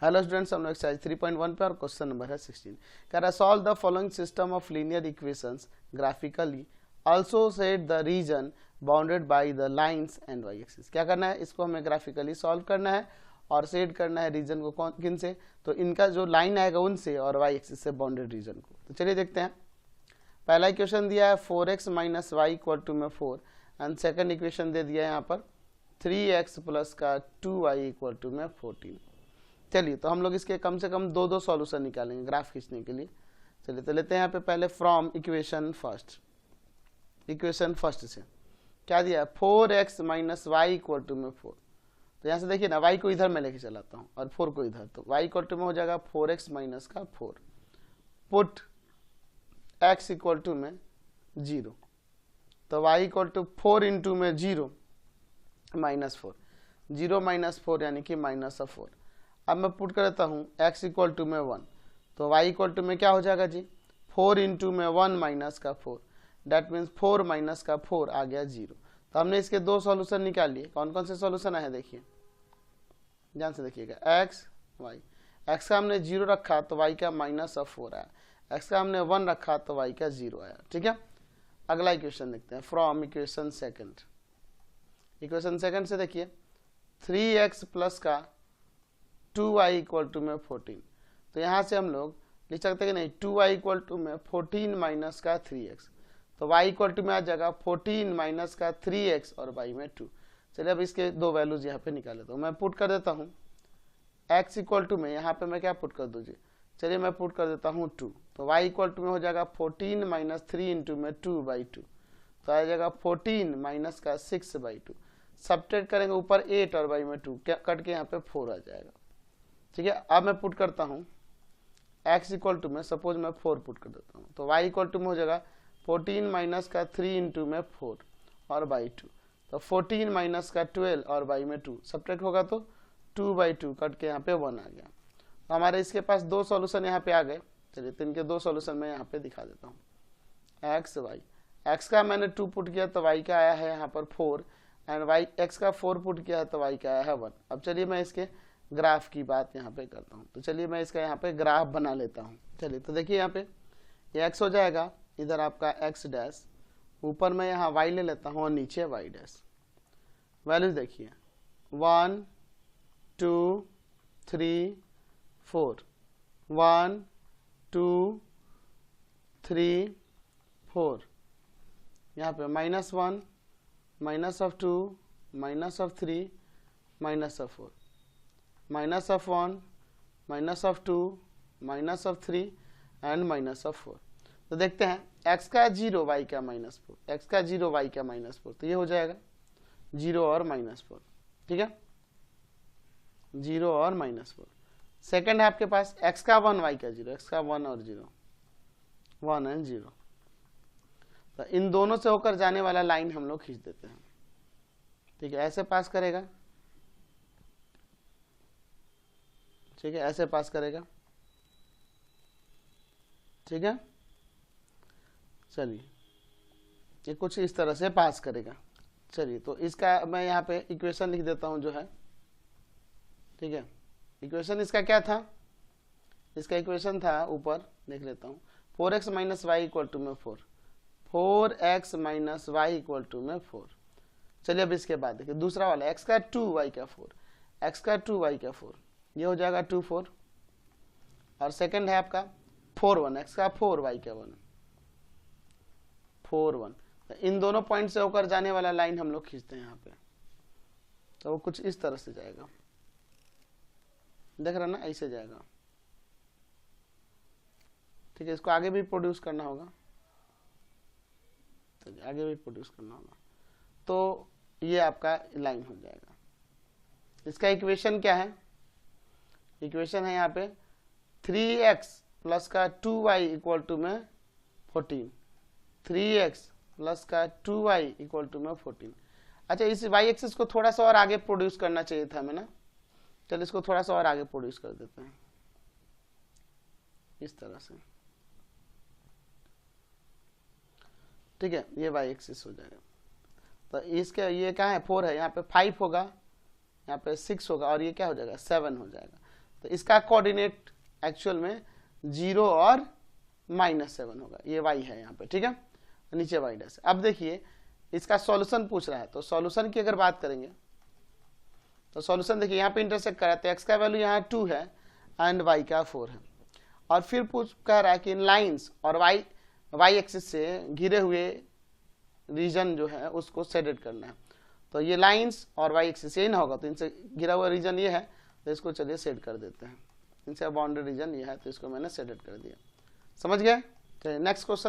Hello students, हम लोग exercise 3.1 पे और क्वेश्चन नंबर है 16। कह रहा है solve the following system of linear equations graphically, also set the region bounded by the lines and Y axis. क्या करना है, इसको हमें ग्राफिकली सॉल्व करना है और सेट करना है रीजन को कौन किन से, तो इनका जो लाइन आएगा उनसे और वाई एक्सिस से बाउंडेड रीजन को। तो चलिए देखते हैं। पहला इक्वेशन दिया है 4x minus Y equal to में 4 एंड सेकेंड इक्वेशन दे दिया है यहाँ पर 3x प्लस का 2y इक्वल टू में 14। चलिए तो हम लोग इसके कम से कम दो सॉल्यूशन निकालेंगे ग्राफ खींचने के लिए। चलिए तो लेते हैं यहाँ पे पहले फ्रॉम इक्वेशन फर्स्ट से क्या दिया है 4x minus Y equal to में 4। तो यहाँ से देखिए ना, y को इधर मैं लेके चलाता हूँ और 4 को इधर, तो y इक्वल टू में हो जाएगा 4x माइनस का 4, पुट x इक्वल टू में 0, तो y इक्वल टू 4 इंटू में 0 माइनस 4, 0 माइनस 4 यानी कि माइनस ऑफ 4। अब मैं पुट कर देता हूँ x इक्वल टू में 1, तो y इक्वल टू में क्या हो जाएगा जी 4 इंटू में 1 माइनस का 4, डैट मीन्स 4 माइनस का 4 आ गया 0। तो हमने इसके दो सॉल्यूशन निकाल लिए। कौन कौन से सॉल्यूशन आए देखिए, ध्यान से देखिएगा। x y, x का हमने 0 रखा तो y का माइनस ऑफ 4 आया, x का हमने 1 रखा तो y का 0 आया। ठीक है, अगला इक्वेशन देखते हैं फ्रॉम इक्वेशन सेकंड से देखिए 3x प्लस का 2y इक्वल टू में 14। तो यहाँ से हम लोग लिख सकते हैं कि नहीं 2y इक्वल टू में 14 माइनस का 3x, तो y इक्वल टू में आ जाएगा 14 माइनस का 3x और y में 2। चलिए अब इसके दो वैल्यूज यहाँ पे निकाल लेता हूँ। मैं पुट कर देता हूँ x इक्वल टू में, यहाँ पे मैं क्या पुट कर दूँ जी, चलिए मैं पुट कर देता हूँ 2, तो y इक्वल टू में हो जाएगा 14 माइनस 3 इंटू में 2/2, तो आ जाएगा 14 माइनस का 6/2। सब्ट्रैक्ट करेंगे ऊपर 8 और y में 2 कट के यहाँ पे 4 आ जाएगा। ठीक है, अब मैं पुट करता हूँ x इक्वल टू में, सपोज मैं 4 पुट कर देता हूँ, तो y इक्वल टू में हो जाएगा 14 माइनस का 3 इंटू में 4 और बाई 2, तो 14 माइनस का 12 और बाई में 2 सब्ट्रैक्ट होगा तो 2/2 कट के यहाँ पे 1 आ गया। तो हमारे इसके पास दो सॉल्यूशन यहाँ पे आ गए। चलिए तो इनके दो सॉल्यूशन मैं यहाँ पे दिखा देता हूँ। x y, x का मैंने 2 पुट किया तो y का आया है यहाँ पर 4 एंड y x का 4 पुट किया है तो y का आया है 1। अब चलिए मैं इसके ग्राफ की बात यहाँ पे करता हूँ। तो चलिए मैं इसका यहाँ पे ग्राफ बना लेता हूँ। चलिए तो देखिए यहाँ पे ये x हो जाएगा, इधर आपका x डैश, ऊपर मैं यहाँ y ले लेता हूँ और नीचे y डैश। वैल्यूज देखिए 1 2 3 4, 1 2 3 4, यहाँ पे -1 minus of 2 minus of 3 minus of 4, minus of 1 minus of 2 minus of 3 and minus of 4। तो देखते हैं x का 0 y का -4, x का 0 y का -4, तो ये हो जाएगा 0 और -4। ठीक है, 0 और -4। सेकंड है आपके पास x का 1 y का 0, x का 1 और 0, 1 एंड 0। तो इन दोनों से होकर जाने वाला लाइन हम लोग खींच देते हैं। ठीक है, ऐसे पास करेगा, ठीक है, ऐसे पास करेगा। ठीक है, चलिए ये कुछ इस तरह से पास करेगा। चलिए तो इसका मैं यहाँ पे इक्वेशन लिख देता हूँ जो है। ठीक है, इक्वेशन इसका क्या था, इसका इक्वेशन था ऊपर लिख लेता हूँ 4x minus Y equal to में 4, 4x minus Y equal to में 4। चलिए अब इसके बाद देखिए दूसरा वाला x का 2 y का 4, x का 2 y का 4, ये हो जाएगा 2 4। और सेकंड है आपका 4 1, x का 4 y का 1, 4 1। तो इन दोनों पॉइंट से होकर जाने वाला लाइन हम लोग खींचते हैं यहाँ पे, तो वो कुछ इस तरह से जाएगा, देख रहे ना, ऐसे जाएगा। ठीक है, इसको आगे भी प्रोड्यूस करना होगा, तो आगे भी प्रोड्यूस करना होगा, तो ये आपका लाइन हो जाएगा। इसका इक्वेशन क्या है, इक्वेशन है यहाँ पे 3x प्लस का 2y इक्वल टू में 14, 3x प्लस का 2y इक्वल टू में 14। अच्छा, इस y एक्सिस को थोड़ा सा और आगे प्रोड्यूस करना चाहिए था हमें ना, चलिए इसको थोड़ा सा और आगे प्रोड्यूस कर देते हैं इस तरह से। ठीक है, ये y एक्सिस हो जाएगा। तो इसके ये क्या है 4 है, यहाँ पे 5 होगा, यहाँ पे 6 होगा और ये क्या हो जाएगा 7 हो जाएगा। तो इसका कोऑर्डिनेट एक्चुअल में 0 और -7 होगा, ये y है यहाँ पे, ठीक है, नीचे y डैश। अब देखिए इसका सॉल्यूशन पूछ रहा है, तो सॉल्यूशन की अगर बात करेंगे तो सॉल्यूशन देखिए यहाँ पे इंटरसेक्ट कर रहा है, तो x का वैल्यू यहाँ 2 है एंड y का 4 है। और फिर कह रहा है कि इन लाइंस और y एक्सिस से घिरे हुए रीजन जो है उसको शेडेड करना है। तो ये लाइंस और y एक्सिस ये ना होगा, तो इनसे घिरा हुआ रीजन ये है, तो इसको चलिए शेड कर देते हैं। इनसे बाउंड्री रीजन ये है, तो इसको मैंने शेडेड कर दिया। समझ गए? Next question